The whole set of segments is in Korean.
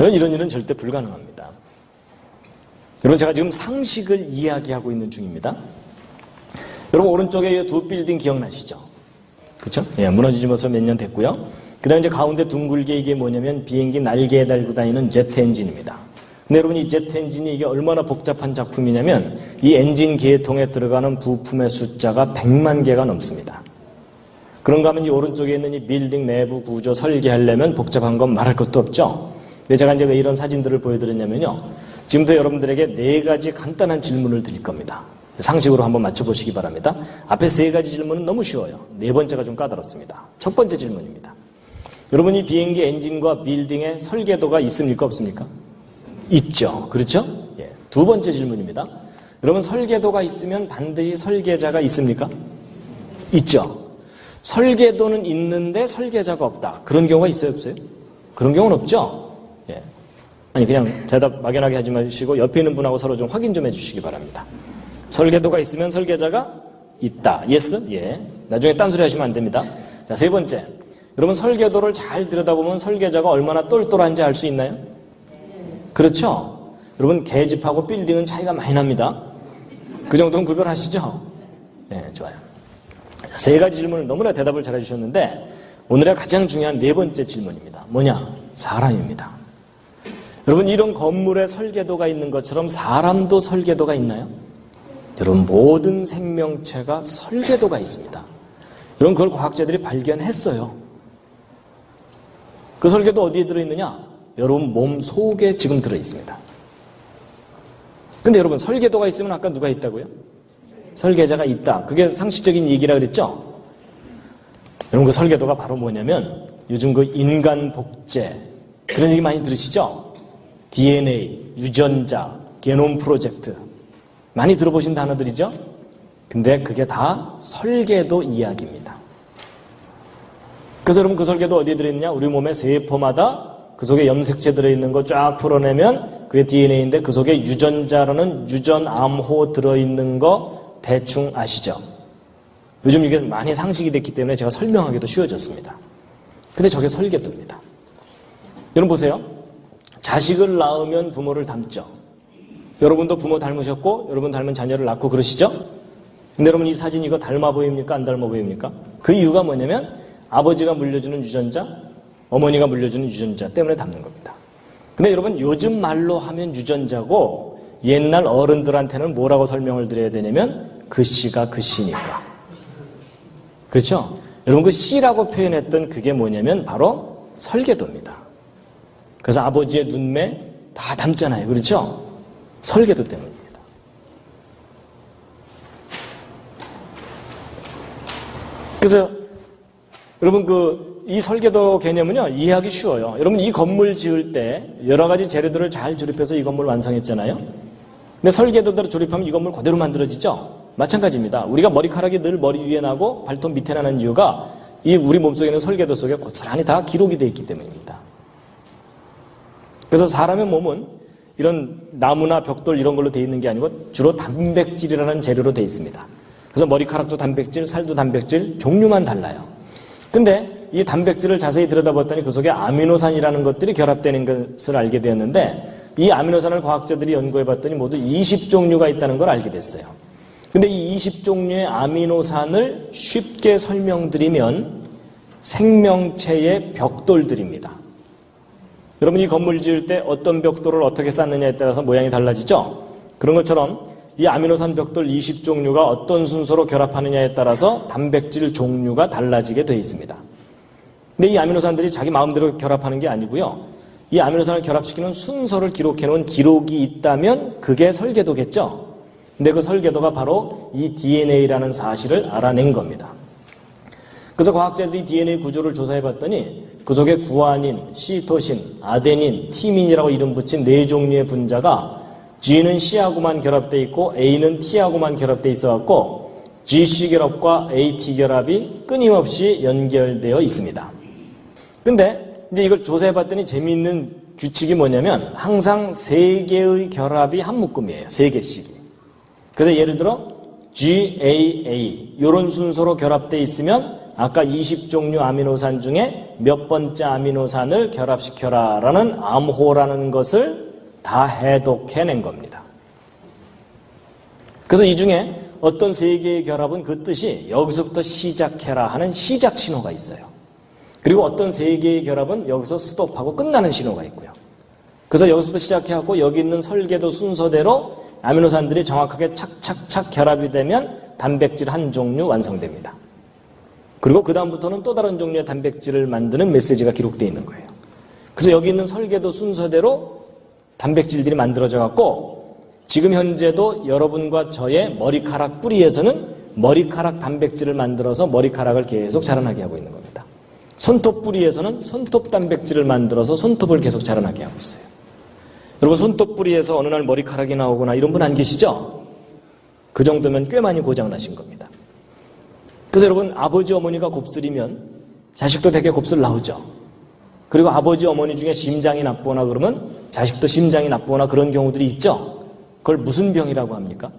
그런 이런 일은 절대 불가능합니다. 여러분, 제가 지금 상식을 이야기하고 있는 중입니다. 여러분, 오른쪽에 두 빌딩 기억나시죠? 그렇죠? 예, 무너지지 벌써 몇 년 됐고요. 그 다음에 이제 가운데 둥글게 이게 뭐냐면 비행기 날개에 달고 다니는 제트 엔진입니다. 근데 여러분, 이 제트 엔진이 이게 얼마나 복잡한 작품이냐면 이 엔진 계통에 들어가는 부품의 숫자가 100만 개가 넘습니다. 그런가 하면 이 오른쪽에 있는 이 빌딩 내부 구조 설계하려면 복잡한 건 말할 것도 없죠. 근데 제가 이제 왜 이런 사진들을 보여드렸냐면요. 지금부터 여러분들에게 4가지 간단한 질문을 드릴 겁니다. 상식으로 한번 맞춰보시기 바랍니다. 앞에 3가지 질문은 너무 쉬워요. 4번째가 좀 까다롭습니다. 첫 번째 질문입니다. 여러분, 이 비행기 엔진과 빌딩에 설계도가 있습니까? 없습니까? 있죠. 그렇죠? 예. 두 번째 질문입니다. 여러분, 설계도가 있으면 반드시 설계자가 있습니까? 있죠. 설계도는 있는데 설계자가 없다. 그런 경우가 있어요? 없어요? 그런 경우는 없죠? 예. 아니, 그냥 대답 막연하게 하지 마시고 옆에 있는 분하고 서로 좀 확인 좀 해주시기 바랍니다. 설계도가 있으면 설계자가 있다. 예스? 예. 나중에 딴소리 하시면 안 됩니다. 자, 세 번째. 여러분, 설계도를 잘 들여다보면 설계자가 얼마나 똘똘한지 알 수 있나요? 그렇죠? 여러분, 계집하고 빌딩은 차이가 많이 납니다. 그 정도는 구별하시죠? 예, 좋아요. 자, 3가지 질문을 너무나 대답을 잘 해주셨는데 오늘의 가장 중요한 4번째 질문입니다. 뭐냐? 사람입니다. 여러분, 이런 건물에 설계도가 있는 것처럼 사람도 설계도가 있나요? 여러분, 모든 생명체가 설계도가 있습니다. 여러분, 그걸 과학자들이 발견했어요. 그 설계도 어디에 들어있느냐? 여러분 몸 속에 지금 들어있습니다. 근데 여러분, 설계도가 있으면 아까 누가 있다고요? 설계자가 있다. 그게 상식적인 얘기라 그랬죠? 여러분, 그 설계도가 바로 뭐냐면 요즘 그 인간 복제 그런 얘기 많이 들으시죠? DNA, 유전자, 게놈 프로젝트 많이 들어보신 단어들이죠? 근데 그게 다 설계도 이야기입니다. 그래서 여러분, 그 설계도 어디에 들어있느냐? 우리 몸의 세포마다 그 속에 염색체 들어있는 거 쫙 풀어내면 그게 DNA인데 그 속에 유전자라는 유전암호 들어있는 거 대충 아시죠? 요즘 이게 많이 상식이 됐기 때문에 제가 설명하기도 쉬워졌습니다. 근데 저게 설계도입니다. 여러분 보세요. 자식을 낳으면 부모를 닮죠. 여러분도 부모 닮으셨고 여러분 닮은 자녀를 낳고 그러시죠? 근데 여러분, 이 사진 이거 닮아 보입니까? 안 닮아 보입니까? 그 이유가 뭐냐면 아버지가 물려주는 유전자, 어머니가 물려주는 유전자 때문에 닮는 겁니다. 근데 여러분, 요즘 말로 하면 유전자고 옛날 어른들한테는 뭐라고 설명을 드려야 되냐면 그 씨가 그 씨니까. 그렇죠? 여러분, 그 씨라고 표현했던 그게 뭐냐면 바로 설계도입니다. 그래서 아버지의 눈매 다 닮잖아요. 그렇죠? 설계도 때문입니다. 그래서 여러분, 이 설계도 개념은요, 이해하기 쉬워요. 여러분, 이 건물 지을 때 여러 가지 재료들을 잘 조립해서 이 건물 완성했잖아요. 근데 설계도대로 조립하면 이 건물 그대로 만들어지죠? 마찬가지입니다. 우리가 머리카락이 늘 머리 위에 나고 발톱 밑에 나는 이유가 이 우리 몸속에 있는 설계도 속에 고스란히 다 기록이 되어 있기 때문입니다. 그래서 사람의 몸은 이런 나무나 벽돌 이런 걸로 되어 있는 게 아니고 주로 단백질이라는 재료로 되어 있습니다. 그래서 머리카락도 단백질, 살도 단백질, 종류만 달라요. 근데 이 단백질을 자세히 들여다봤더니 그 속에 아미노산이라는 것들이 결합되는 것을 알게 되었는데 이 아미노산을 과학자들이 연구해봤더니 모두 20종류가 있다는 걸 알게 됐어요. 근데 이 20종류의 아미노산을 쉽게 설명드리면 생명체의 벽돌들입니다. 여러분, 이 건물 지을 때 어떤 벽돌을 어떻게 쌓느냐에 따라서 모양이 달라지죠? 그런 것처럼 이 아미노산 벽돌 20종류가 어떤 순서로 결합하느냐에 따라서 단백질 종류가 달라지게 되어 있습니다. 근데 이 아미노산들이 자기 마음대로 결합하는 게 아니고요. 이 아미노산을 결합시키는 순서를 기록해 놓은 기록이 있다면 그게 설계도겠죠? 근데 그 설계도가 바로 이 DNA라는 사실을 알아낸 겁니다. 그래서 과학자들이 DNA 구조를 조사해 봤더니 그 속에 구아닌, 시토신, 아데닌, 티민이라고 이름 붙인 4종류의 분자가 G는 C하고만 결합되어 있고 A는 T하고만 결합되어 있어갖고 GC 결합과 AT 결합이 끊임없이 연결되어 있습니다. 근데 이제 이걸 조사해봤더니 재미있는 규칙이 뭐냐면 항상 3개의 결합이 한 묶음이에요. 3개씩이. 그래서 예를 들어 GAA 이런 순서로 결합되어 있으면 아까 20종류 아미노산 중에 몇 번째 아미노산을 결합시켜라 라는 암호라는 것을 다 해독해낸 겁니다. 그래서 이 중에 어떤 세 개의 결합은 그 뜻이 여기서부터 시작해라 하는 시작 신호가 있어요. 그리고 어떤 세 개의 결합은 여기서 스톱하고 끝나는 신호가 있고요. 그래서 여기서부터 시작해갖고 여기 있는 설계도 순서대로 아미노산들이 정확하게 착착착 결합이 되면 단백질 한 종류 완성됩니다. 그리고 그 다음부터는 또 다른 종류의 단백질을 만드는 메시지가 기록되어 있는 거예요. 그래서 여기 있는 설계도 순서대로 단백질들이 만들어져 갖고 지금 현재도 여러분과 저의 머리카락 뿌리에서는 머리카락 단백질을 만들어서 머리카락을 계속 자라나게 하고 있는 겁니다. 손톱 뿌리에서는 손톱 단백질을 만들어서 손톱을 계속 자라나게 하고 있어요. 여러분 손톱 뿌리에서 어느 날 머리카락이 나오거나 이런 분 안 계시죠? 그 정도면 꽤 많이 고장나신 겁니다. 그래서 여러분 아버지 어머니가 곱슬이면 자식도 되게 곱슬 나오죠. 그리고 아버지 어머니 중에 심장이 나쁘거나 그러면 자식도 심장이 나쁘거나 그런 경우들이 있죠. 그걸 무슨 병이라고 합니까?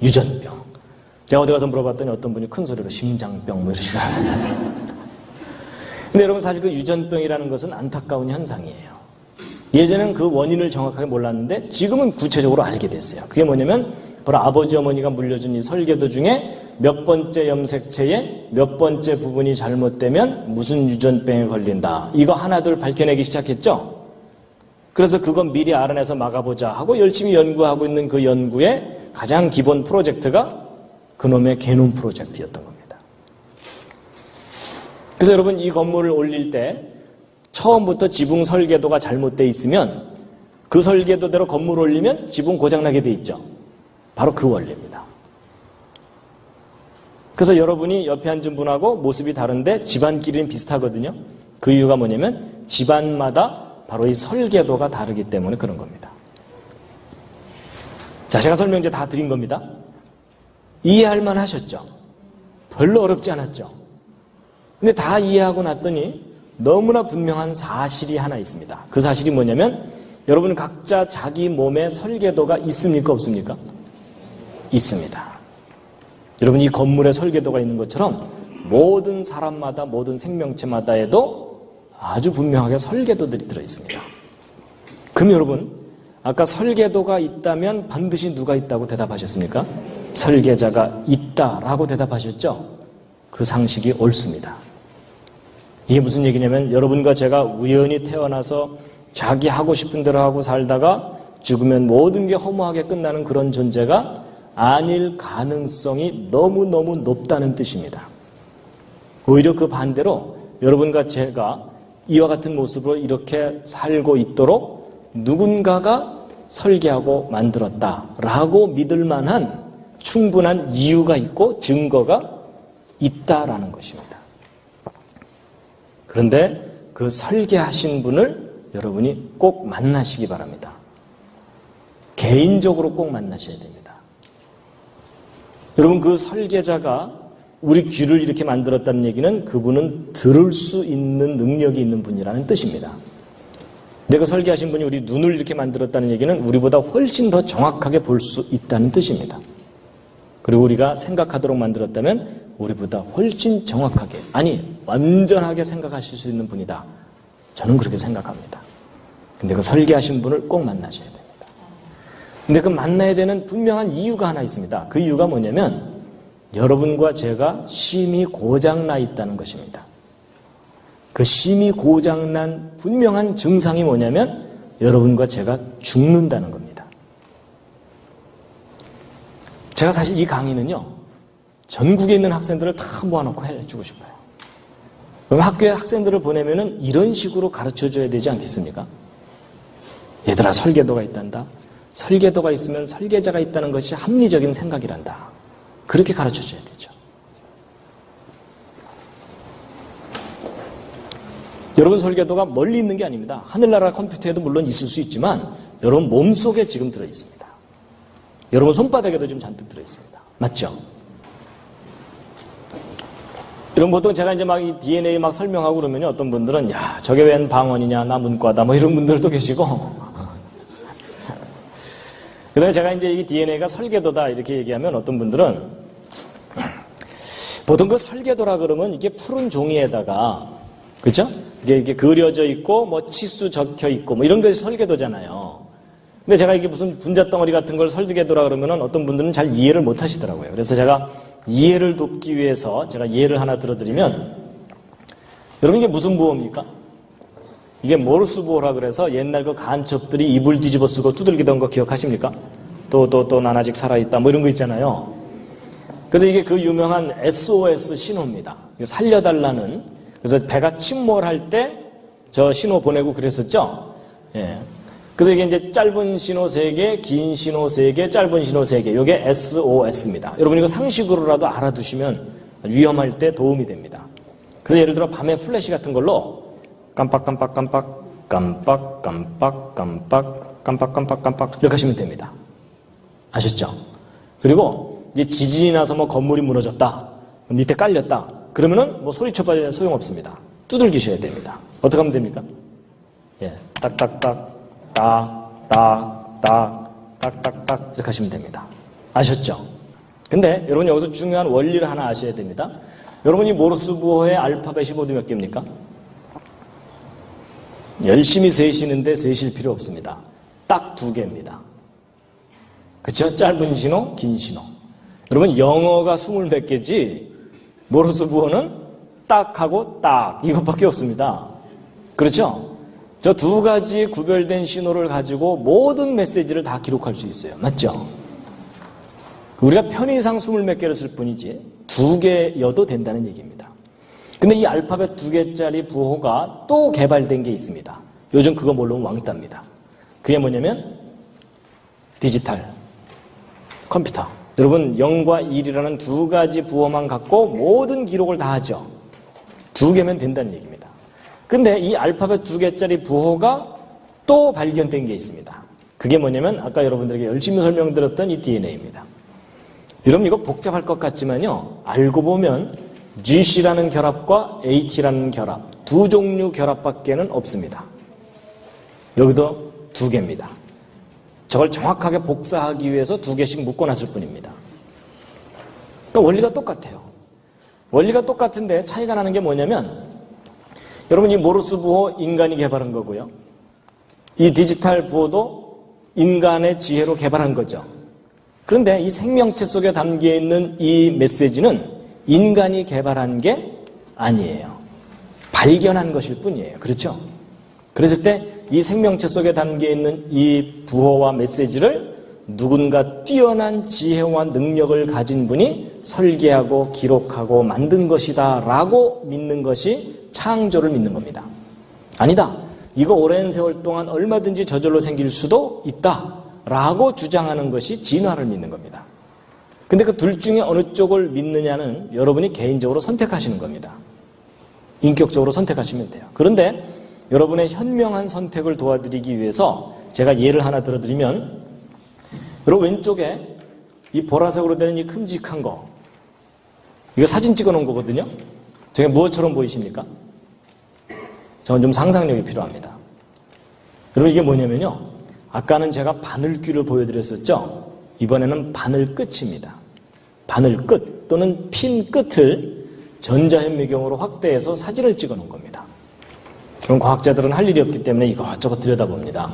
유전병. 제가 어디 가서 물어봤더니 어떤 분이 큰 소리로 심장병 뭐 이러시더라고요. 근데 여러분 사실 그 유전병이라는 것은 안타까운 현상이에요. 예전에는 그 원인을 정확하게 몰랐는데 지금은 구체적으로 알게 됐어요. 그게 뭐냐면 바로 아버지 어머니가 물려준 이 설계도 중에 몇 번째 염색체에 몇 번째 부분이 잘못되면 무슨 유전병에 걸린다. 이거 하나둘 밝혀내기 시작했죠. 그래서 그건 미리 알아내서 막아보자 하고 열심히 연구하고 있는 그 연구의 가장 기본 프로젝트가 그놈의 게놈 프로젝트였던 겁니다. 그래서 여러분 이 건물을 올릴 때 처음부터 지붕 설계도가 잘못되어 있으면 그 설계도대로 건물 올리면 지붕 고장나게 돼 있죠. 바로 그 원리입니다. 그래서 여러분이 옆에 앉은 분하고 모습이 다른데 집안끼리는 비슷하거든요. 그 이유가 뭐냐면 집안마다 바로 이 설계도가 다르기 때문에 그런 겁니다. 자, 제가 설명제 다 드린 겁니다. 이해할 만 하셨죠? 별로 어렵지 않았죠? 근데 다 이해하고 났더니 너무나 분명한 사실이 하나 있습니다. 그 사실이 뭐냐면 여러분 각자 자기 몸에 설계도가 있습니까? 없습니까? 있습니다. 여러분 이 건물에 설계도가 있는 것처럼 모든 사람마다 모든 생명체마다에도 아주 분명하게 설계도들이 들어있습니다. 그럼 여러분 아까 설계도가 있다면 반드시 누가 있다고 대답하셨습니까? 설계자가 있다라고 대답하셨죠? 그 상식이 옳습니다. 이게 무슨 얘기냐면 여러분과 제가 우연히 태어나서 자기 하고 싶은 대로 하고 살다가 죽으면 모든 게 허무하게 끝나는 그런 존재가 아닐 가능성이 너무너무 높다는 뜻입니다. 오히려 그 반대로 여러분과 제가 이와 같은 모습으로 이렇게 살고 있도록 누군가가 설계하고 만들었다라고 믿을 만한 충분한 이유가 있고 증거가 있다라는 것입니다. 그런데 그 설계하신 분을 여러분이 꼭 만나시기 바랍니다. 개인적으로 꼭 만나셔야 됩니다. 여러분 그 설계자가 우리 귀를 이렇게 만들었다는 얘기는 그분은 들을 수 있는 능력이 있는 분이라는 뜻입니다. 내가 설계하신 분이 우리 눈을 이렇게 만들었다는 얘기는 우리보다 훨씬 더 정확하게 볼 수 있다는 뜻입니다. 그리고 우리가 생각하도록 만들었다면 우리보다 훨씬 정확하게, 아니 완전하게 생각하실 수 있는 분이다. 저는 그렇게 생각합니다. 근데 그 설계하신 분을 꼭 만나셔야 됩니다. 근데 그 만나야 되는 분명한 이유가 하나 있습니다. 그 이유가 뭐냐면 여러분과 제가 심히 고장나 있다는 것입니다. 그 심히 고장난 분명한 증상이 뭐냐면 여러분과 제가 죽는다는 겁니다. 제가 사실 이 강의는요, 전국에 있는 학생들을 다 모아놓고 해주고 싶어요. 그럼 학교에 학생들을 보내면은 이런 식으로 가르쳐줘야 되지 않겠습니까? 얘들아, 설계도가 있단다. 설계도가 있으면 설계자가 있다는 것이 합리적인 생각이란다. 그렇게 가르쳐줘야 되죠. 여러분 설계도가 멀리 있는 게 아닙니다. 하늘나라 컴퓨터에도 물론 있을 수 있지만 여러분 몸속에 지금 들어있습니다. 여러분 손바닥에도 지금 잔뜩 들어있습니다. 맞죠? 여러분 보통 제가 이제 막 이 DNA 막 설명하고 그러면 어떤 분들은 야 저게 웬 방언이냐 나 문과다 뭐 이런 분들도 계시고 그다음에 제가 이제 이 DNA가 설계도다 이렇게 얘기하면 어떤 분들은 보통 그 설계도라 그러면 이게 푸른 종이에다가, 그죠? 이게 그려져 있고, 뭐 치수 적혀 있고, 뭐 이런 것이 설계도잖아요. 근데 제가 이게 무슨 분자덩어리 같은 걸 설계도라 그러면은 어떤 분들은 잘 이해를 못 하시더라고요. 그래서 제가 이해를 돕기 위해서 제가 예를 하나 들어드리면, 여러분 이게 무슨 부호입니까? 이게 모르스 부호라 그래서 옛날 그 간첩들이 이불 뒤집어 쓰고 두들기던 거 기억하십니까? 또 난 아직 살아있다 뭐 이런 거 있잖아요. 그래서 이게 그 유명한 SOS 신호입니다. 살려달라는. 그래서 배가 침몰할 때 저 신호 보내고 그랬었죠. 예. 그래서 이게 이제 짧은 신호 3개, 긴 신호 3개, 짧은 신호 3개. 이게 SOS입니다. 여러분 이거 상식으로라도 알아두시면 위험할 때 도움이 됩니다. 그래서 예를 들어 밤에 플래시 같은 걸로 깜빡깜빡깜빡, 깜빡깜빡깜빡, 깜빡깜빡깜빡 이렇게 하시면 됩니다. 아셨죠? 그리고 이제 지진이 나서 뭐 건물이 무너졌다, 밑에 깔렸다, 그러면은 뭐 소리쳐봐야 소용없습니다. 두들기셔야 됩니다. 어떻게 하면 됩니까? 예, 딱딱딱, 딱딱딱 이렇게 하시면 됩니다. 아셨죠? 근데 여러분 여기서 중요한 원리를 하나 아셔야 됩니다. 여러분이 모르스 부호의 알파벳이 모두 몇 개입니까? 열심히 세시는데 세실 필요 없습니다. 딱 2개입니다. 그렇죠? 짧은 신호, 긴 신호. 여러분 영어가 20몇 개지 모르스 부호는 딱하고 딱 이것밖에 없습니다. 그렇죠? 저 2가지 구별된 신호를 가지고 모든 메시지를 다 기록할 수 있어요. 맞죠? 우리가 편의상 20몇 개를 쓸 뿐이지 2개여도 된다는 얘기입니다. 근데 이 알파벳 2개짜리 부호가 또 개발된 게 있습니다. 요즘 그거 모르면 왕따입니다. 그게 뭐냐면 디지털 컴퓨터. 여러분 0과 1이라는 2가지 부호만 갖고 모든 기록을 다 하죠. 2개면 된다는 얘기입니다. 근데 이 알파벳 2개짜리 부호가 또 발견된 게 있습니다. 그게 뭐냐면 아까 여러분들에게 열심히 설명드렸던 이 DNA입니다. 여러분 이거 복잡할 것 같지만요. 알고 보면 GC라는 결합과 AT라는 결합, 2 종류 결합밖에는 없습니다. 여기도 2개입니다. 저걸 정확하게 복사하기 위해서 2개씩 묶어놨을 뿐입니다. 그러니까 원리가 똑같아요. 원리가 똑같은데 차이가 나는 게 뭐냐면 여러분 이 모르스 부호 인간이 개발한 거고요. 이 디지털 부호도 인간의 지혜로 개발한 거죠. 그런데 이 생명체 속에 담겨 있는 이 메시지는 인간이 개발한 게 아니에요. 발견한 것일 뿐이에요. 그렇죠? 그랬을 때 이 생명체 속에 담겨 있는 이 부호와 메시지를 누군가 뛰어난 지혜와 능력을 가진 분이 설계하고 기록하고 만든 것이다 라고 믿는 것이 창조를 믿는 겁니다. 아니다. 이거 오랜 세월 동안 얼마든지 저절로 생길 수도 있다 라고 주장하는 것이 진화를 믿는 겁니다. 근데 그 둘 중에 어느 쪽을 믿느냐는 여러분이 개인적으로 선택하시는 겁니다. 인격적으로 선택하시면 돼요. 그런데 여러분의 현명한 선택을 도와드리기 위해서 제가 예를 하나 들어드리면 여러분 왼쪽에 이 보라색으로 되는 이 큼직한 거 이거 사진 찍어 놓은 거거든요. 저게 무엇처럼 보이십니까? 저는 좀 상상력이 필요합니다. 여러분 이게 뭐냐면요. 아까는 제가 바늘귀를 보여드렸었죠. 이번에는 바늘 끝입니다. 바늘 끝 또는 핀 끝을 전자현미경으로 확대해서 사진을 찍어 놓은 겁니다. 그럼 과학자들은 할 일이 없기 때문에 이것저것 들여다봅니다.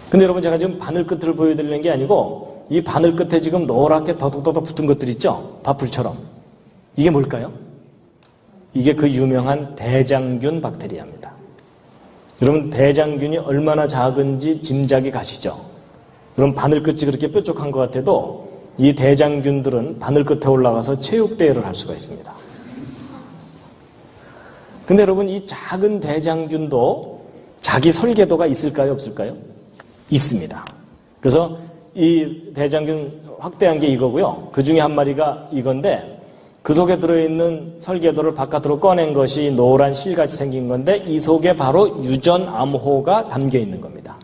근데 여러분 제가 지금 바늘 끝을 보여드리는 게 아니고 이 바늘 끝에 지금 노랗게 더덕더덕 붙은 것들 있죠? 밥풀처럼. 이게 뭘까요? 이게 그 유명한 대장균 박테리아입니다. 여러분 대장균이 얼마나 작은지 짐작이 가시죠? 그럼 바늘 끝이 그렇게 뾰족한 것 같아도 이 대장균들은 바늘 끝에 올라가서 체육대회를 할 수가 있습니다. 근데 여러분 이 작은 대장균도 자기 설계도가 있을까요? 없을까요? 있습니다. 그래서 이 대장균 확대한 게 이거고요. 그 중에 한 마리가 이건데 그 속에 들어있는 설계도를 바깥으로 꺼낸 것이 노란 실같이 생긴 건데 이 속에 바로 유전암호가 담겨 있는 겁니다.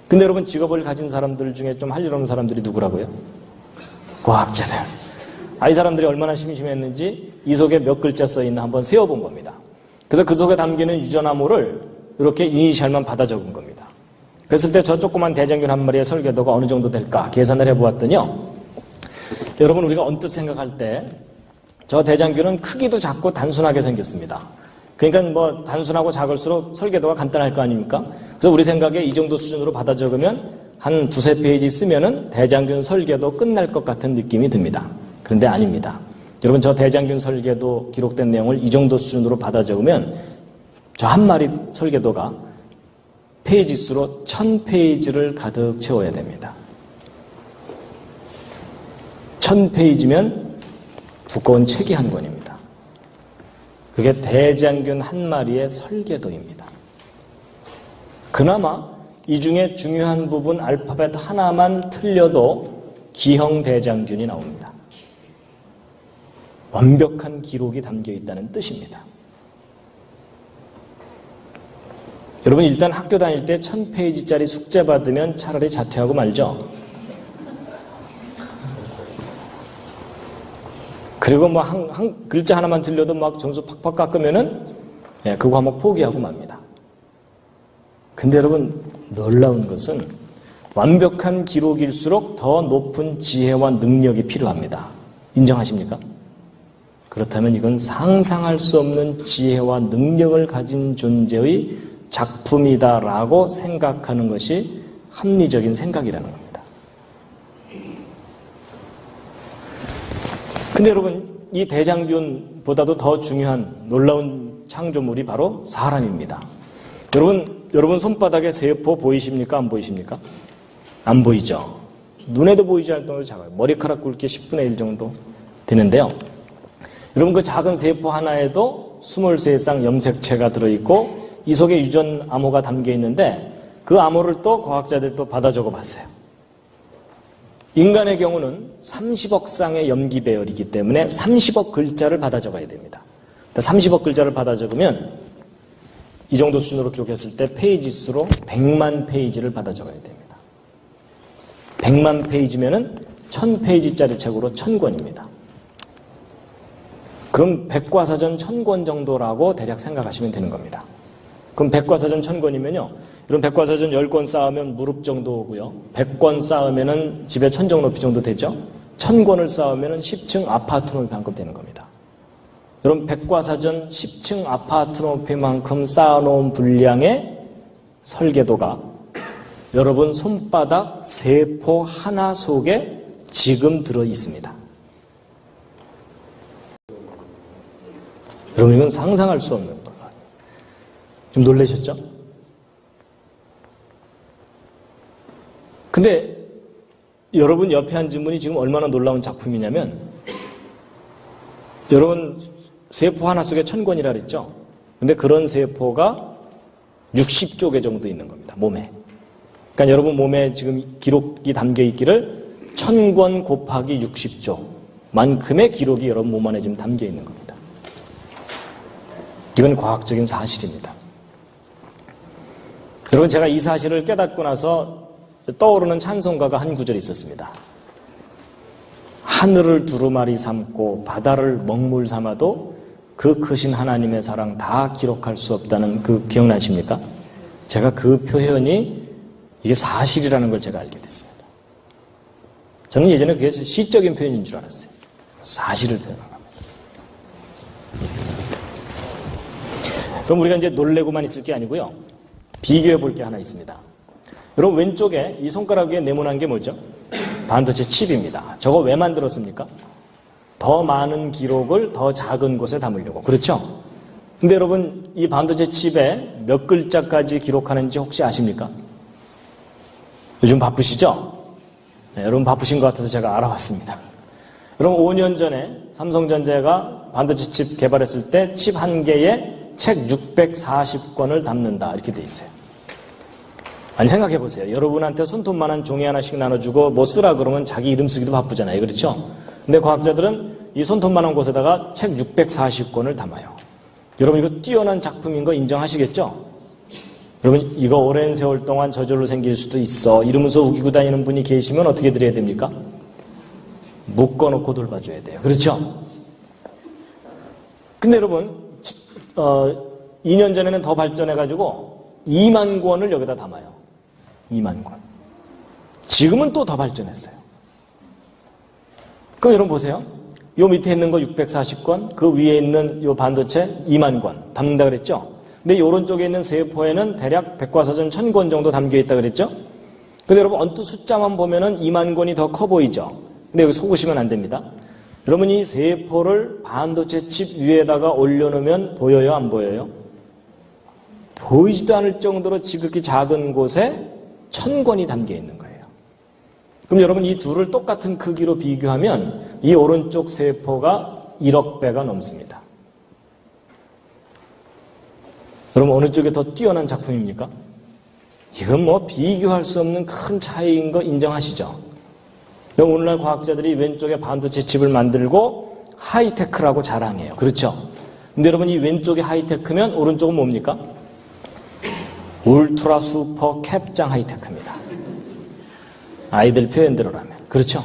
근데 여러분 직업을 가진 사람들 중에 좀 할 일 없는 사람들이 누구라고요? 과학자들. 이 사람들이 얼마나 심심했는지 이 속에 몇 글자 써있나 한번 세어본 겁니다. 그래서 그 속에 담기는 유전암호를 이렇게 이니셜만 받아 적은 겁니다. 그랬을 때 저 조그만 대장균 한 마리의 설계도가 어느 정도 될까 계산을 해보았더니요. 여러분 우리가 언뜻 생각할 때 저 대장균은 크기도 작고 단순하게 생겼습니다. 그러니까 뭐 단순하고 작을수록 설계도가 간단할 거 아닙니까? 그래서 우리 생각에 이 정도 수준으로 받아 적으면 한 두세 페이지 쓰면은 대장균 설계도 끝날 것 같은 느낌이 듭니다. 그런데 아닙니다. 여러분 저 대장균 설계도 기록된 내용을 이 정도 수준으로 받아 적으면 저 한 마리 설계도가 페이지 수로 1000페이지를 가득 채워야 됩니다. 1000페이지면 두꺼운 책이 한 권입니다. 그게 대장균 한 마리의 설계도입니다. 그나마 이 중에 중요한 부분 알파벳 하나만 틀려도 기형 대장균이 나옵니다. 완벽한 기록이 담겨 있다는 뜻입니다. 여러분 일단 학교 다닐 때 1000페이지짜리 숙제 받으면 차라리 자퇴하고 말죠. 그리고 뭐 한 글자 하나만 틀려도 막 점수 팍팍 깎으면은 그 과목 포기하고 맙니다. 근데 여러분 놀라운 것은 완벽한 기록일수록 더 높은 지혜와 능력이 필요합니다. 인정하십니까? 그렇다면 이건 상상할 수 없는 지혜와 능력을 가진 존재의 작품이다라고 생각하는 것이 합리적인 생각이라는 겁니다. 근데 여러분 이 대장균보다도 더 중요한 놀라운 창조물이 바로 사람입니다. 여러분 손바닥에 세포 보이십니까? 안 보이십니까? 안 보이죠? 눈에도 보이지 않을 정도로 작아요. 머리카락 굵기 10분의 1 정도 되는데요. 여러분 그 작은 세포 하나에도 23쌍 염색체가 들어있고 이 속에 유전 암호가 담겨 있는데 그 암호를 또 과학자들이 또 받아 적어 봤어요. 인간의 경우는 30억 쌍의 염기 배열이기 때문에 30억 글자를 받아 적어야 됩니다. 30억 글자를 받아 적으면 이 정도 수준으로 기록했을 때 페이지 수로 100만 페이지를 받아 적어야 됩니다. 100만 페이지면은 1000페이지짜리 책으로 1000권입니다. 그럼 백과사전 1000권 정도라고 대략 생각하시면 되는 겁니다. 그럼 백과사전 1000권이면요. 이런 백과사전 10권 쌓으면 무릎 정도 오고요. 100권 쌓으면은 집에 천정 높이 정도 되죠. 1000권을 쌓으면은 10층 아파트 높이만큼 되는 겁니다. 여러분 백과사전 10층 아파트 높이만큼 쌓아놓은 분량의 설계도가 여러분 손바닥 세포 하나 속에 지금 들어 있습니다. 여러분 이건 상상할 수 없는 거예요. 좀 놀라셨죠? 근데 여러분 옆에 앉은 분이 지금 얼마나 놀라운 작품이냐면 여러분 세포 하나 속에 1000권이라 그랬죠? 근데 그런 세포가 60조 개 정도 있는 겁니다. 몸에. 그러니까 여러분 몸에 지금 기록이 담겨 있기를 1000권 곱하기 60조 만큼의 기록이 여러분 몸 안에 지금 담겨 있는 겁니다. 이건 과학적인 사실입니다. 여러분 제가 이 사실을 깨닫고 나서 떠오르는 찬송가가 한 구절이 있었습니다. 하늘을 두루마리 삼고 바다를 먹물 삼아도 그 크신 하나님의 사랑 다 기록할 수 없다는 그 기억나십니까? 제가 그 표현이 이게 사실이라는 걸 제가 알게 됐습니다. 저는 예전에 그게 시적인 표현인 줄 알았어요. 사실을 표현한 겁니다. 그럼 우리가 이제 놀래고만 있을 게 아니고요. 비교해 볼 게 하나 있습니다. 여러분 왼쪽에 이 손가락 위에 네모난 게 뭐죠? 반도체 칩입니다. 저거 왜 만들었습니까? 더 많은 기록을 더 작은 곳에 담으려고. 그렇죠? 근데 여러분 이 반도체 칩에 몇 글자까지 기록하는지 혹시 아십니까? 요즘 바쁘시죠? 네, 여러분 바쁘신 것 같아서 제가 알아봤습니다. 여러분 5년 전에 삼성전자가 반도체 칩 개발했을 때 칩 한 개에 책 640권을 담는다 이렇게 돼 있어요. 아니 생각해 보세요. 여러분한테 손톱만한 종이 하나씩 나눠주고 뭐 쓰라 그러면 자기 이름 쓰기도 바쁘잖아요. 그렇죠? 근데 과학자들은 이 손톱만한 곳에다가 책 640권을 담아요. 여러분 이거 뛰어난 작품인 거 인정하시겠죠? 여러분 이거 오랜 세월 동안 저절로 생길 수도 있어 이러면서 우기고 다니는 분이 계시면 어떻게 드려야 됩니까? 묶어놓고 돌봐줘야 돼요. 그렇죠? 근데 여러분 2년 전에는 더 발전해가지고 2만 권을 여기다 담아요. 2만 권. 지금은 또 더 발전했어요. 그럼 여러분 보세요. 요 밑에 있는 거 640권, 그 위에 있는 요 반도체 2만 권 담는다 그랬죠? 근데 이 오른쪽에 있는 세포에는 대략 백과사전 1000권 정도 담겨 있다 그랬죠? 근데 여러분 언뜻 숫자만 보면은 2만 권이 더 커 보이죠? 근데 여기 속으시면 안 됩니다. 여러분 이 세포를 반도체 칩 위에다가 올려놓으면 보여요? 안 보여요? 보이지도 않을 정도로 지극히 작은 곳에 1000권이 담겨 있는 거예요. 그럼 여러분 이 둘을 똑같은 크기로 비교하면 이 오른쪽 세포가 1억 배가 넘습니다. 여러분 어느 쪽이 더 뛰어난 작품입니까? 이건 뭐 비교할 수 없는 큰 차이인 거 인정하시죠? 오늘날 과학자들이 왼쪽에 반도체 칩을 만들고 하이테크라고 자랑해요. 그렇죠? 근데 여러분 이 왼쪽이 하이테크면 오른쪽은 뭡니까? 울트라 슈퍼 캡장 하이테크입니다. 아이들 표현대로라면. 그렇죠?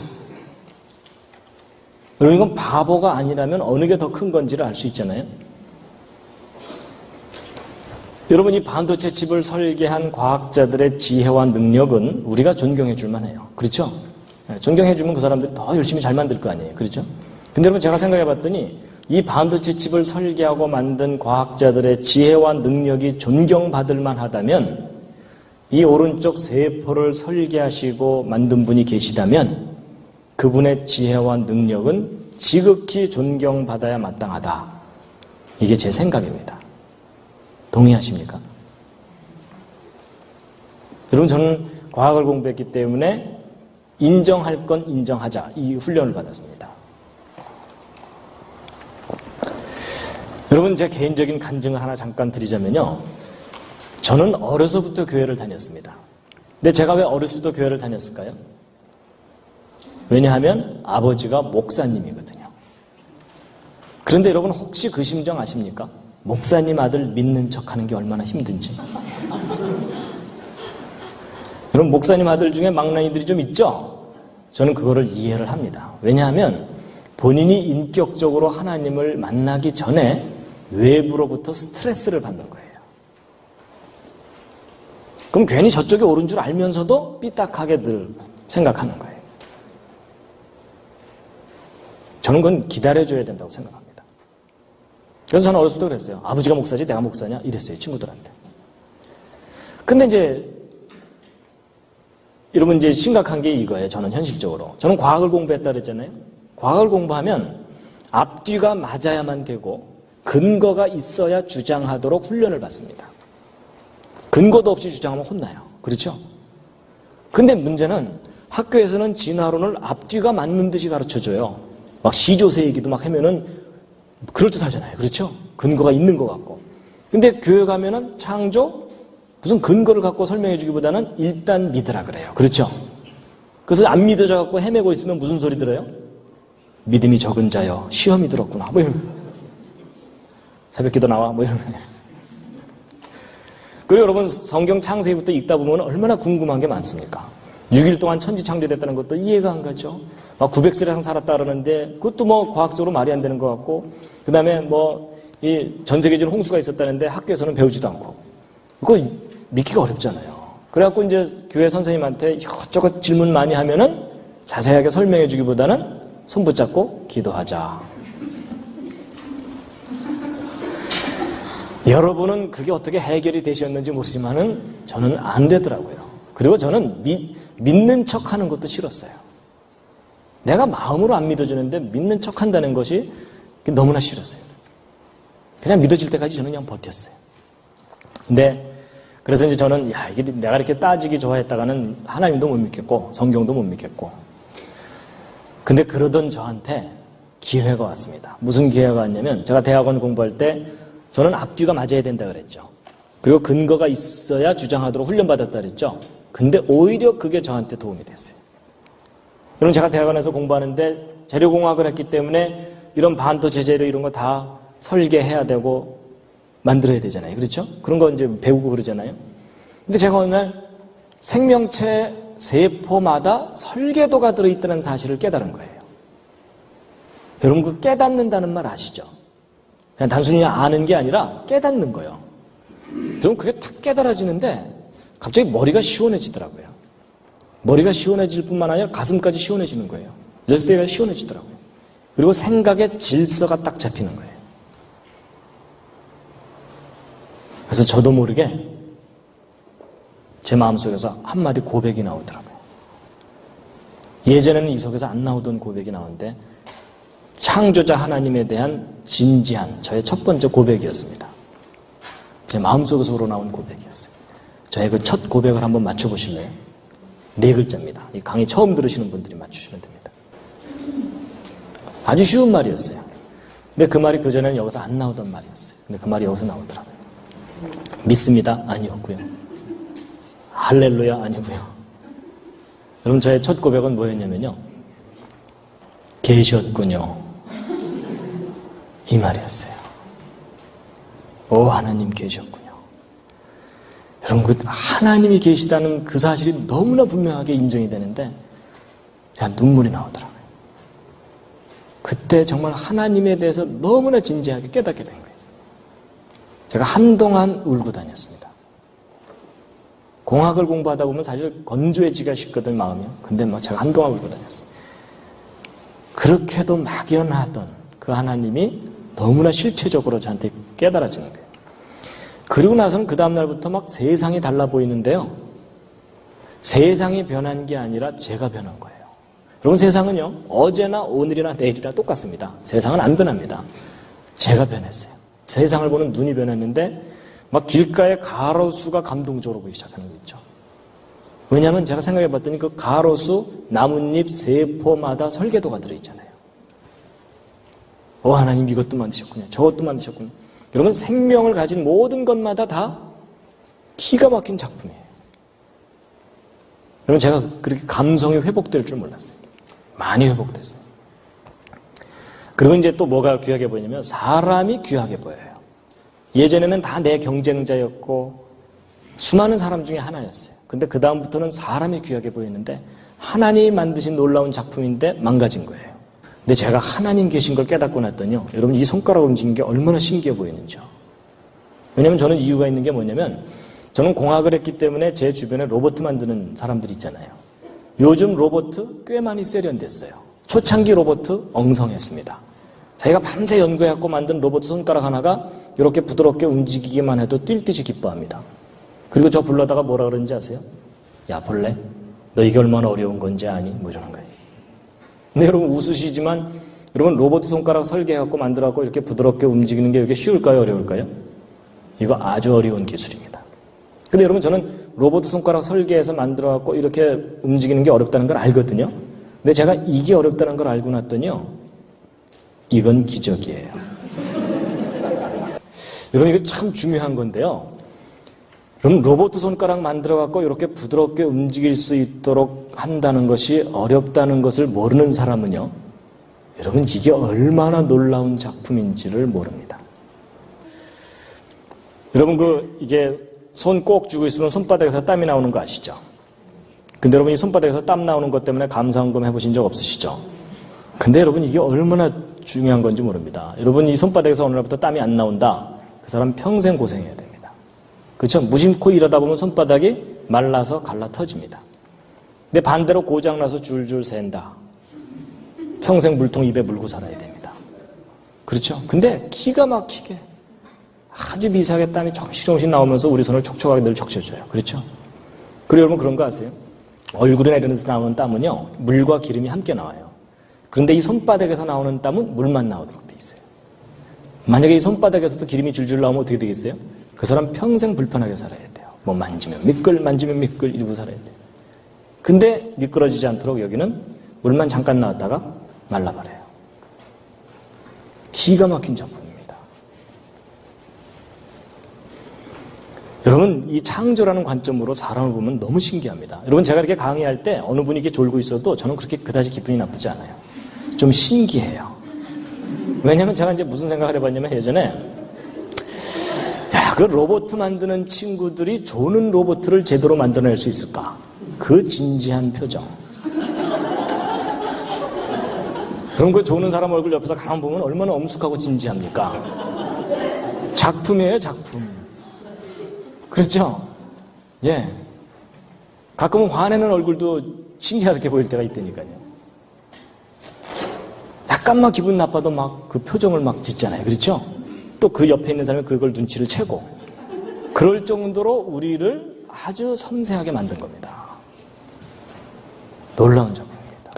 여러분 이건 바보가 아니라면 어느 게 더 큰 건지를 알 수 있잖아요. 여러분 이 반도체 칩을 설계한 과학자들의 지혜와 능력은 우리가 존경해 줄 만해요. 그렇죠? 존경해 주면 그 사람들이 더 열심히 잘 만들 거 아니에요. 그렇죠? 근데 여러분 제가 생각해 봤더니 이 반도체 칩을 설계하고 만든 과학자들의 지혜와 능력이 존경받을 만하다면 이 오른쪽 세포를 설계하시고 만든 분이 계시다면 그분의 지혜와 능력은 지극히 존경받아야 마땅하다. 이게 제 생각입니다. 동의하십니까? 여러분 저는 과학을 공부했기 때문에 인정할 건 인정하자 이 훈련을 받았습니다. 여러분 제 개인적인 간증을 하나 잠깐 드리자면요. 저는 어려서부터 교회를 다녔습니다. 근데 제가 왜 어려서부터 교회를 다녔을까요? 왜냐하면 아버지가 목사님이거든요. 그런데 여러분 혹시 그 심정 아십니까? 목사님 아들 믿는 척하는 게 얼마나 힘든지. 여러분 목사님 아들 중에 망나니들이 좀 있죠? 저는 그거를 이해를 합니다. 왜냐하면 본인이 인격적으로 하나님을 만나기 전에 외부로부터 스트레스를 받는 거예요. 그럼 괜히 저쪽이 옳은 줄 알면서도 삐딱하게 늘 생각하는 거예요. 저는 그건 기다려줘야 된다고 생각합니다. 그래서 저는 어렸을 때 그랬어요. 아버지가 목사지 내가 목사냐? 이랬어요. 친구들한테. 근데 이제 여러분 이제 심각한 게 이거예요. 저는 현실적으로. 저는 과학을 공부했다 그랬잖아요. 과학을 공부하면 앞뒤가 맞아야만 되고 근거가 있어야 주장하도록 훈련을 받습니다. 근거도 없이 주장하면 혼나요. 그렇죠? 근데 문제는 학교에서는 진화론을 앞뒤가 맞는 듯이 가르쳐줘요. 막 시조새 얘기도 막 하면은 그럴듯하잖아요. 그렇죠? 근거가 있는 것 같고. 근데 교회 가면은 창조? 무슨 근거를 갖고 설명해 주기보다는 일단 믿으라 그래요. 그렇죠? 그래서 안 믿어져 갖고 헤매고 있으면 무슨 소리 들어요? 믿음이 적은 자여 시험이 들었구나. 뭐 이런. 새벽기도 나와. 뭐 이런. 그리고 여러분 성경 창세기부터 읽다 보면 얼마나 궁금한 게 많습니까? 6일 동안 천지 창조됐다는 것도 이해가 안 가죠. 막 900세 이상 살았다 그러는데 그것도 뭐 과학적으로 말이 안 되는 것 같고 그 다음에 뭐 이 전 세계적인 홍수가 있었다는데 학교에서는 배우지도 않고 그거 믿기가 어렵잖아요. 그래갖고 이제 교회 선생님한테 이것저것 질문 많이 하면은 자세하게 설명해 주기보다는 손 붙잡고 기도하자. 여러분은 그게 어떻게 해결이 되셨는지 모르지만은 저는 안 되더라고요. 그리고 저는 믿는 척 하는 것도 싫었어요. 내가 마음으로 안 믿어주는데 믿는 척 한다는 것이 너무나 싫었어요. 그냥 믿어질 때까지 저는 그냥 버텼어요. 근데 그래서 이제 저는 이게 내가 이렇게 따지기 좋아했다가는 하나님도 못 믿겠고 성경도 못 믿겠고. 근데 그러던 저한테 기회가 왔습니다. 무슨 기회가 왔냐면 제가 대학원 공부할 때 저는 앞뒤가 맞아야 된다 그랬죠. 그리고 근거가 있어야 주장하도록 훈련받았다 그랬죠. 근데 오히려 그게 저한테 도움이 됐어요. 여러분 제가 대학원에서 공부하는데 재료공학을 했기 때문에 이런 반도체 재료 이런 거 다 설계해야 되고 만들어야 되잖아요. 그렇죠? 그런 거 이제 배우고 그러잖아요. 근데 제가 어느 날 생명체 세포마다 설계도가 들어있다는 사실을 깨달은 거예요. 여러분 그 깨닫는다는 말 아시죠? 그냥 단순히 아는 게 아니라 깨닫는 거예요. 여러분 그게 탁 깨달아지는데 갑자기 머리가 시원해지더라고요. 머리가 시원해질 뿐만 아니라 가슴까지 시원해지는 거예요. 열대가 시원해지더라고요. 그리고 생각의 질서가 딱 잡히는 거예요. 그래서 저도 모르게 제 마음속에서 한마디 고백이 나오더라고요. 예전에는 이 속에서 안 나오던 고백이 나오는데 창조자 하나님에 대한 진지한 저의 첫 번째 고백이었습니다. 제 마음속에서 우러나온 고백이었어요. 저의 그 첫 고백을 한번 맞춰보실래요? 4글자입니다. 이 강의 처음 들으시는 분들이 맞추시면 됩니다. 아주 쉬운 말이었어요. 근데 그 말이 그전에는 여기서 안 나오던 말이었어요. 근데 그 말이 여기서 나오더라고요. 믿습니다. 아니었고요. 할렐루야. 아니고요. 여러분 저의 첫 고백은 뭐였냐면요. 계셨군요. 이 말이었어요. 오 하나님 계셨군요. 여러분 그 하나님이 계시다는 그 사실이 너무나 분명하게 인정이 되는데 그냥 눈물이 나오더라고요. 그때 정말 하나님에 대해서 너무나 진지하게 깨닫게 된 거예요. 제가 한동안 울고 다녔습니다. 공학을 공부하다 보면 사실 건조해지기가 쉽거든 마음이요. 근데 제가 한동안 울고 다녔어요. 그렇게도 막연하던 그 하나님이 너무나 실체적으로 저한테 깨달아지는 거예요. 그리고 나서는 그 다음날부터 막 세상이 달라 보이는데요. 세상이 변한 게 아니라 제가 변한 거예요. 여러분 세상은요. 어제나 오늘이나 내일이나 똑같습니다. 세상은 안 변합니다. 제가 변했어요. 세상을 보는 눈이 변했는데 막 길가에 가로수가 감동적으로 보이기 시작하는 거 있죠. 왜냐하면 제가 생각해 봤더니 그 가로수 나뭇잎 세포마다 설계도가 들어있잖아요. 하나님 이것도 만드셨군요. 저것도 만드셨군요. 여러분 생명을 가진 모든 것마다 다 기가 막힌 작품이에요. 여러분 제가 그렇게 감성이 회복될 줄 몰랐어요. 많이 회복됐어요. 그리고 이제 또 뭐가 귀하게 보이냐면 사람이 귀하게 보여요. 예전에는 다 내 경쟁자였고 수많은 사람 중에 하나였어요. 근데 그 다음부터는 사람이 귀하게 보이는데 하나님이 만드신 놀라운 작품인데 망가진 거예요. 근데 제가 하나님 계신 걸 깨닫고 났더니요. 여러분 이 손가락 움직이는 게 얼마나 신기해 보이는지요. 왜냐하면 저는 이유가 있는 게 뭐냐면 저는 공학을 했기 때문에 제 주변에 로봇 만드는 사람들이 있잖아요. 요즘 로봇 꽤 많이 세련됐어요. 초창기 로봇 엉성했습니다. 자기가 밤새 연구해갖고 만든 로봇 손가락 하나가 이렇게 부드럽게 움직이기만 해도 뛸 듯이 기뻐합니다. 그리고 저 불러다가 뭐라 그러는지 아세요? 야 벌레 너 이게 얼마나 어려운 건지 아니? 뭐 이러는 거예요. 근데 여러분 웃으시지만 여러분 로봇 손가락 설계해갖고 만들어갖고 이렇게 부드럽게 움직이는 게 이렇게 쉬울까요? 어려울까요? 이거 아주 어려운 기술입니다. 근데 여러분 저는 로봇 손가락 설계해서 만들어갖고 이렇게 움직이는 게 어렵다는 걸 알거든요. 근데 제가 이게 어렵다는 걸 알고 났더니요. 이건 기적이에요. 여러분 이거 참 중요한 건데요. 그럼 로봇 손가락 만들어갖고 이렇게 부드럽게 움직일 수 있도록 한다는 것이 어렵다는 것을 모르는 사람은요. 여러분 이게 얼마나 놀라운 작품인지를 모릅니다. 여러분 이게 손 꼭 쥐고 있으면 손바닥에서 땀이 나오는 거 아시죠? 근데 여러분 이 손바닥에서 땀 나오는 것 때문에 감사원금 해보신 적 없으시죠? 근데 여러분 이게 얼마나 중요한 건지 모릅니다. 여러분 이 손바닥에서 어느 날부터 땀이 안 나온다. 그 사람 평생 고생해야 됩니다. 그렇죠? 무심코 일하다 보면 손바닥이 말라서 갈라 터집니다. 근데 반대로 고장나서 줄줄 샌다. 평생 물통 입에 물고 살아야 됩니다. 그렇죠? 근데 기가 막히게 아주 미세하게 땀이 조금씩 나오면서 우리 손을 촉촉하게 늘 적셔줘요. 그렇죠? 그리고 여러분 그런 거 아세요? 얼굴이나 이런 데서 나오는 땀은요. 물과 기름이 함께 나와요. 그런데 이 손바닥에서 나오는 땀은 물만 나오도록 돼 있어요. 만약에 이 손바닥에서도 기름이 줄줄 나오면 어떻게 되겠어요? 그 사람 평생 불편하게 살아야 돼요. 뭐 만지면 미끌, 만지면 미끌 이러고 살아야 돼요. 근데 미끄러지지 않도록 여기는 물만 잠깐 나왔다가 말라버려요. 기가 막힌 작품입니다. 여러분 이 창조라는 관점으로 사람을 보면 너무 신기합니다. 여러분 제가 이렇게 강의할 때 어느 분이 이렇게 졸고 있어도 저는 그렇게 그다지 기분이 나쁘지 않아요. 좀 신기해요. 왜냐면 제가 이제 무슨 생각을 해봤냐면 예전에 그 로봇 만드는 친구들이 조는 로봇을 제대로 만들어낼 수 있을까? 그 진지한 표정. 그럼 그 조는 사람 얼굴 옆에서 가만 보면 얼마나 엄숙하고 진지합니까? 작품이에요, 작품. 그렇죠? 예. 가끔은 화내는 얼굴도 신기하게 보일 때가 있다니까요. 약간만 기분 나빠도 막 그 표정을 막 짓잖아요. 그렇죠? 또 그 옆에 있는 사람이 그걸 눈치를 채고 그럴 정도로 우리를 아주 섬세하게 만든 겁니다. 놀라운 작품입니다.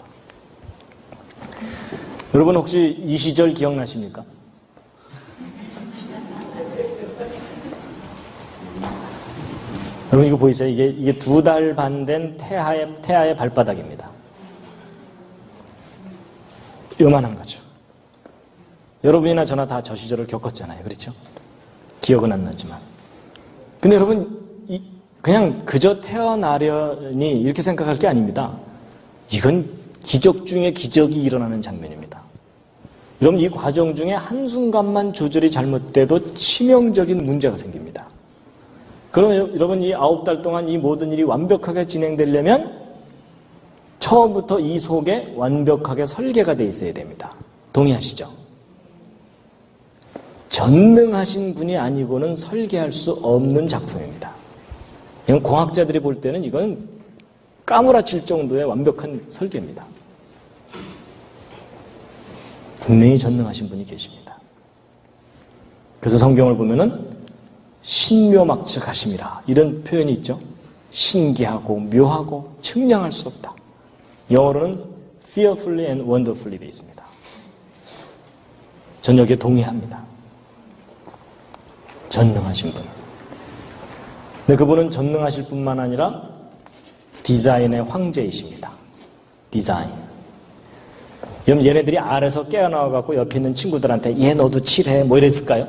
여러분 혹시 이 시절 기억나십니까? 여러분 이거 보이세요? 이게 2달 반 된 태아의 발바닥입니다. 요만한 거죠. 여러분이나 저나 다 저 시절을 겪었잖아요. 그렇죠? 기억은 안 나지만. 근데 여러분 그냥 그저 태어나려니 이렇게 생각할 게 아닙니다. 이건 기적 중에 기적이 일어나는 장면입니다. 여러분 이 과정 중에 한순간만 조절이 잘못돼도 치명적인 문제가 생깁니다. 그럼 여러분 이 9달 동안 이 모든 일이 완벽하게 진행되려면 처음부터 이 속에 완벽하게 설계가 돼 있어야 됩니다. 동의하시죠? 전능하신 분이 아니고는 설계할 수 없는 작품입니다. 이건 공학자들이 볼 때는 이건 까무라칠 정도의 완벽한 설계입니다. 분명히 전능하신 분이 계십니다. 그래서 성경을 보면은 신묘막측하심이라 이런 표현이 있죠. 신기하고 묘하고 측량할 수 없다. 영어로는 fearfully and wonderfully 되어 있습니다. 전 여기에 동의합니다. 전능하신 분. 근데 그분은 전능하실 뿐만 아니라 디자인의 황제이십니다. 디자인. 여러분 얘네들이 알에서 깨어나와갖고 옆에 있는 친구들한테 얘 너도 칠해 뭐 이랬을까요?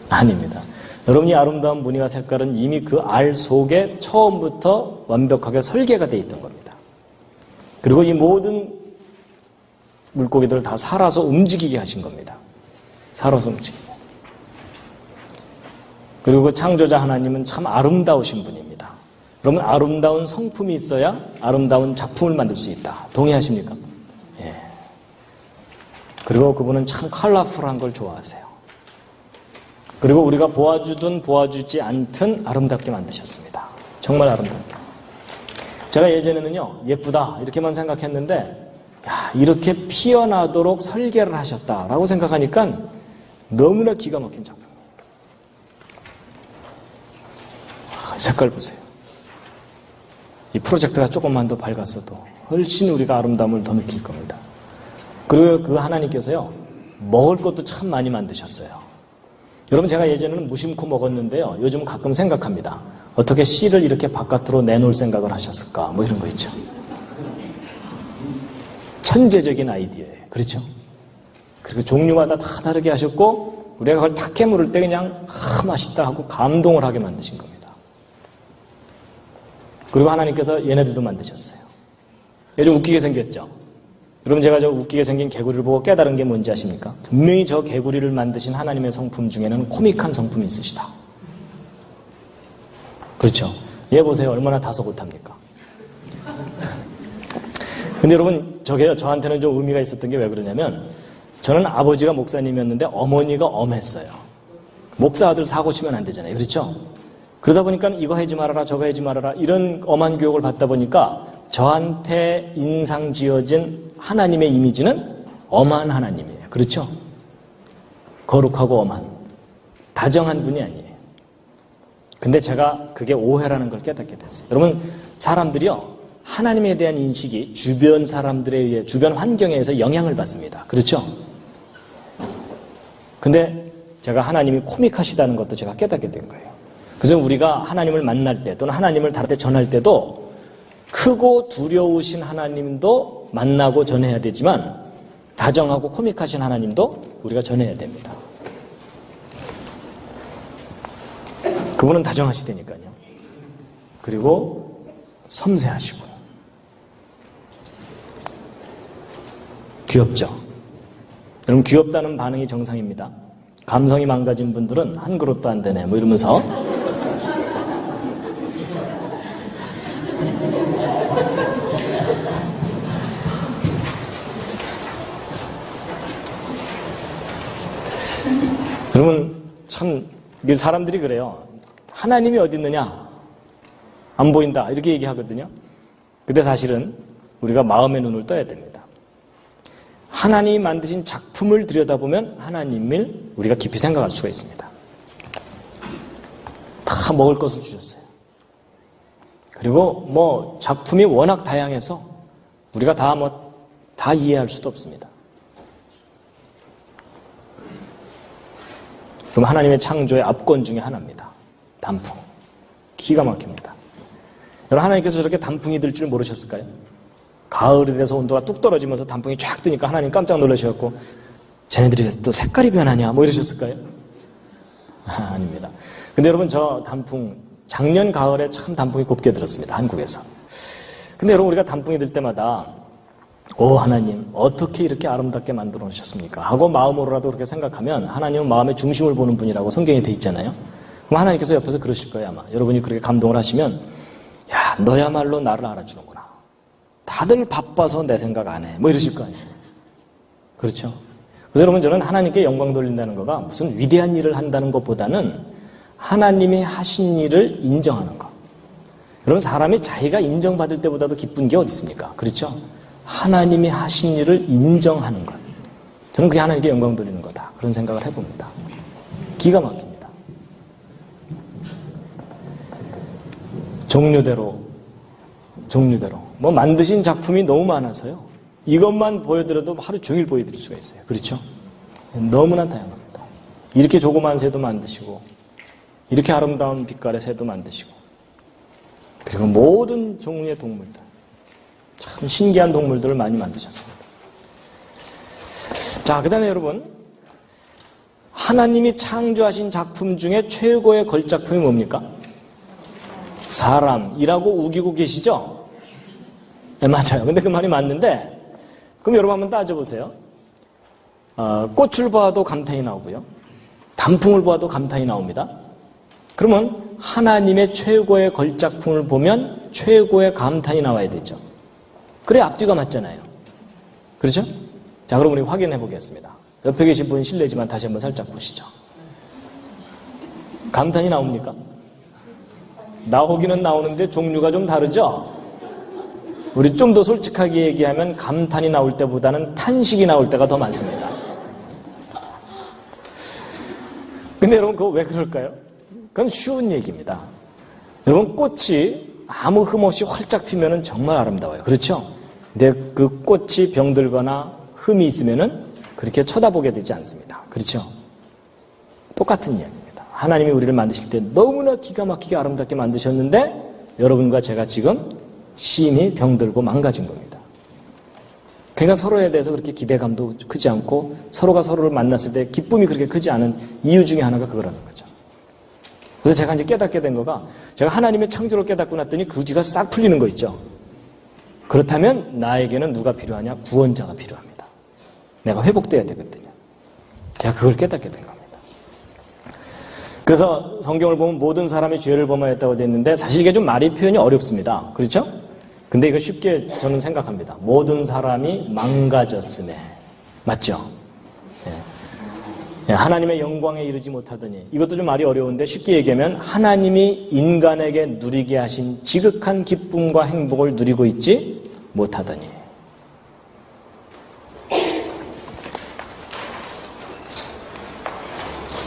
아닙니다. 여러분이 아름다운 무늬와 색깔은 이미 그 알 속에 처음부터 완벽하게 설계가 되어 있던 겁니다. 그리고 이 모든 물고기들을 다 살아서 움직이게 하신 겁니다. 살아서 움직이게. 그리고 그 창조자 하나님은 참 아름다우신 분입니다. 그러면 아름다운 성품이 있어야 아름다운 작품을 만들 수 있다. 동의하십니까? 예. 그리고 그분은 참 컬러풀한 걸 좋아하세요. 그리고 우리가 보아주든 보아주지 않든 아름답게 만드셨습니다. 정말 아름답게. 제가 예전에는요, 예쁘다 이렇게만 생각했는데 야, 이렇게 피어나도록 설계를 하셨다라고 생각하니까 너무나 기가 막힌 작품이에요. 색깔 보세요. 이 프로젝트가 조금만 더 밝았어도 훨씬 우리가 아름다움을 더 느낄 겁니다. 그리고 그 하나님께서요, 먹을 것도 참 많이 만드셨어요. 여러분 제가 예전에는 무심코 먹었는데요. 요즘 가끔 생각합니다. 어떻게 씨를 이렇게 바깥으로 내놓을 생각을 하셨을까? 뭐 이런 거 있죠. 천재적인 아이디어예요. 그렇죠? 그리고 종류마다 다 다르게 하셨고 우리가 그걸 탁 깨물을 때 그냥 맛있다 하고 감동을 하게 만드신 겁니다. 그리고 하나님께서 얘네들도 만드셨어요. 요즘 웃기게 생겼죠? 여러분 제가 저 웃기게 생긴 개구리를 보고 깨달은 게 뭔지 아십니까? 분명히 저 개구리를 만드신 하나님의 성품 중에는 코믹한 성품이 있으시다. 그렇죠? 얘 보세요. 얼마나 다소곳합니까? 근데 여러분 저한테는 좀 의미가 있었던 게 왜 그러냐면 저는 아버지가 목사님이었는데 어머니가 엄했어요. 목사 아들 사고 치면 안 되잖아요. 그렇죠? 그러다 보니까 이거 하지 말아라 저거 하지 말아라 이런 엄한 교육을 받다 보니까 저한테 인상 지어진 하나님의 이미지는 엄한 하나님이에요. 그렇죠? 거룩하고 엄한 다정한 분이 아니에요. 근데 제가 그게 오해라는 걸 깨닫게 됐어요. 여러분 사람들이요 하나님에 대한 인식이 주변 사람들에 의해 주변 환경에 의해서 영향을 받습니다. 그렇죠? 근데 제가 하나님이 코믹하시다는 것도 제가 깨닫게 된 거예요. 그래서 우리가 하나님을 만날 때 또는 하나님을 다른 데 전할 때도 크고 두려우신 하나님도 만나고 전해야 되지만 다정하고 코믹하신 하나님도 우리가 전해야 됩니다. 그분은 다정하시다니까요. 그리고 섬세하시고 귀엽죠? 여러분 귀엽다는 반응이 정상입니다. 감성이 망가진 분들은 한 그릇도 안 되네 뭐 이러면서 여러분 참 사람들이 그래요. 하나님이 어디 있느냐? 안 보인다 이렇게 얘기하거든요. 근데 사실은 우리가 마음의 눈을 떠야 됩니다. 하나님이 만드신 작품을 들여다보면 하나님을 우리가 깊이 생각할 수가 있습니다. 다 먹을 것을 주셨어요. 그리고 작품이 워낙 다양해서 우리가 다 이해할 수도 없습니다. 그럼 하나님의 창조의 압권 중에 하나입니다. 단풍. 기가 막힙니다. 여러분, 하나님께서 저렇게 단풍이 들 줄 모르셨을까요? 가을이 돼서 온도가 뚝 떨어지면서 단풍이 쫙 뜨니까 하나님 깜짝 놀라셔갖고 쟤네들이 또 색깔이 변하냐 이러셨을까요? 아닙니다. 근데 여러분, 저 단풍 작년 가을에 참 단풍이 곱게 들었습니다. 한국에서. 근데 여러분, 우리가 단풍이 들 때마다 하나님 어떻게 이렇게 아름답게 만들어 놓으셨습니까? 하고 마음으로라도 그렇게 생각하면 하나님은 마음의 중심을 보는 분이라고 성경에 돼 있잖아요. 그럼 하나님께서 옆에서 그러실 거예요. 아마 여러분이 그렇게 감동을 하시면, 야, 너야말로 나를 알아주는구나. 다들 바빠서 내 생각 안 해. 이러실 거 아니에요. 그렇죠? 그래서 여러분, 저는 하나님께 영광 돌린다는 거가 무슨 위대한 일을 한다는 것보다는 하나님이 하신 일을 인정하는 것. 여러분, 사람이 자기가 인정받을 때보다도 기쁜 게 어디 있습니까? 그렇죠? 하나님이 하신 일을 인정하는 것. 저는 그게 하나님께 영광 돌리는 거다. 그런 생각을 해봅니다. 기가 막힙니다. 종류대로 만드신 작품이 너무 많아서요. 이것만 보여드려도 하루 종일 보여드릴 수가 있어요. 그렇죠? 너무나 다양합니다. 이렇게 조그만 새도 만드시고, 이렇게 아름다운 빛깔의 새도 만드시고, 그리고 모든 종류의 동물들, 참 신기한 동물들을 많이 만드셨습니다. 자, 그 다음에 여러분, 하나님이 창조하신 작품 중에 최고의 걸작품이 뭡니까? 사람이라고 우기고 계시죠? 네, 맞아요. 근데 그 말이 맞는데, 그럼 여러분 한번 따져보세요. 꽃을 봐도 감탄이 나오고요. 단풍을 봐도 감탄이 나옵니다. 그러면 하나님의 최고의 걸작품을 보면 최고의 감탄이 나와야 되죠. 그래 앞뒤가 맞잖아요. 그렇죠? 자, 그럼 우리 확인해 보겠습니다. 옆에 계신 분 실례지만 다시 한번 살짝 보시죠. 감탄이 나옵니까? 나오기는 나오는데 종류가 좀 다르죠? 우리 좀 더 솔직하게 얘기하면 감탄이 나올 때보다는 탄식이 나올 때가 더 많습니다. 근데 여러분, 그거 왜 그럴까요? 그건 쉬운 얘기입니다. 여러분, 꽃이 아무 흠 없이 활짝 피면은 정말 아름다워요. 그렇죠? 근데 그 꽃이 병들거나 흠이 있으면은 그렇게 쳐다보게 되지 않습니다. 그렇죠? 똑같은 이야기입니다. 하나님이 우리를 만드실 때 너무나 기가 막히게 아름답게 만드셨는데 여러분과 제가 지금 심히 병들고 망가진 겁니다. 그러니까 서로에 대해서 그렇게 기대감도 크지 않고 서로가 서로를 만났을 때 기쁨이 그렇게 크지 않은 이유 중에 하나가 그거라는 거죠. 그래서 제가 이제 깨닫게 된 거가, 제가 하나님의 창조를 깨닫고 났더니 그 뒤가 싹 풀리는 거 있죠. 그렇다면 나에게는 누가 필요하냐? 구원자가 필요합니다. 내가 회복돼야 되거든요. 제가 그걸 깨닫게 된 겁니다. 그래서 성경을 보면 모든 사람이 죄를 범하였다고 되어 있는데 사실 이게 좀 말이 표현이 어렵습니다. 그렇죠? 근데 이거 쉽게 저는 생각합니다. 모든 사람이 망가졌음에. 맞죠? 예. 하나님의 영광에 이르지 못하더니, 이것도 좀 말이 어려운데 쉽게 얘기하면 하나님이 인간에게 누리게 하신 지극한 기쁨과 행복을 누리고 있지 못하더니.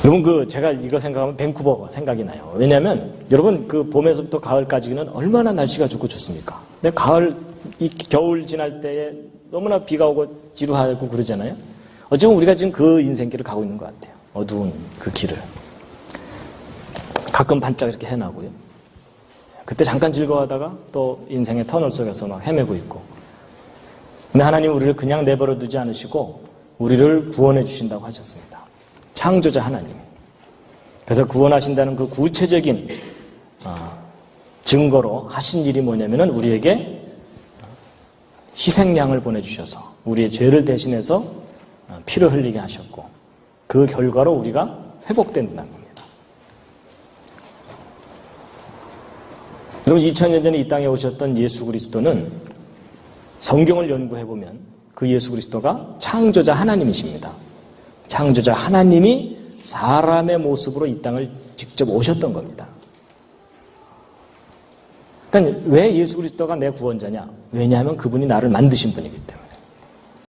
여러분, 제가 이거 생각하면 밴쿠버가 생각이 나요. 왜냐하면 여러분, 그 봄에서부터 가을까지는 얼마나 날씨가 좋고 좋습니까? 근데 겨울 지날 때에 너무나 비가 오고 지루하고 그러잖아요. 어쩌면 우리가 지금 그 인생길을 가고 있는 것 같아요. 어두운 그 길을. 가끔 반짝 이렇게 해나고요. 그때 잠깐 즐거워하다가 또 인생의 터널 속에서 막 헤매고 있고. 근데 하나님 우리를 그냥 내버려 두지 않으시고 우리를 구원해 주신다고 하셨습니다. 창조자 하나님. 그래서 구원하신다는 그 구체적인 증거로 하신 일이 뭐냐면은 우리에게 희생양을 보내주셔서 우리의 죄를 대신해서 피를 흘리게 하셨고 그 결과로 우리가 회복된다는 겁니다. 여러분, 2000년 전에 이 땅에 오셨던 예수 그리스도는 성경을 연구해보면 그 예수 그리스도가 창조자 하나님이십니다. 창조자 하나님이 사람의 모습으로 이 땅을 직접 오셨던 겁니다. 그러니까 왜 예수 그리스도가 내 구원자냐? 왜냐하면 그분이 나를 만드신 분이기 때문에.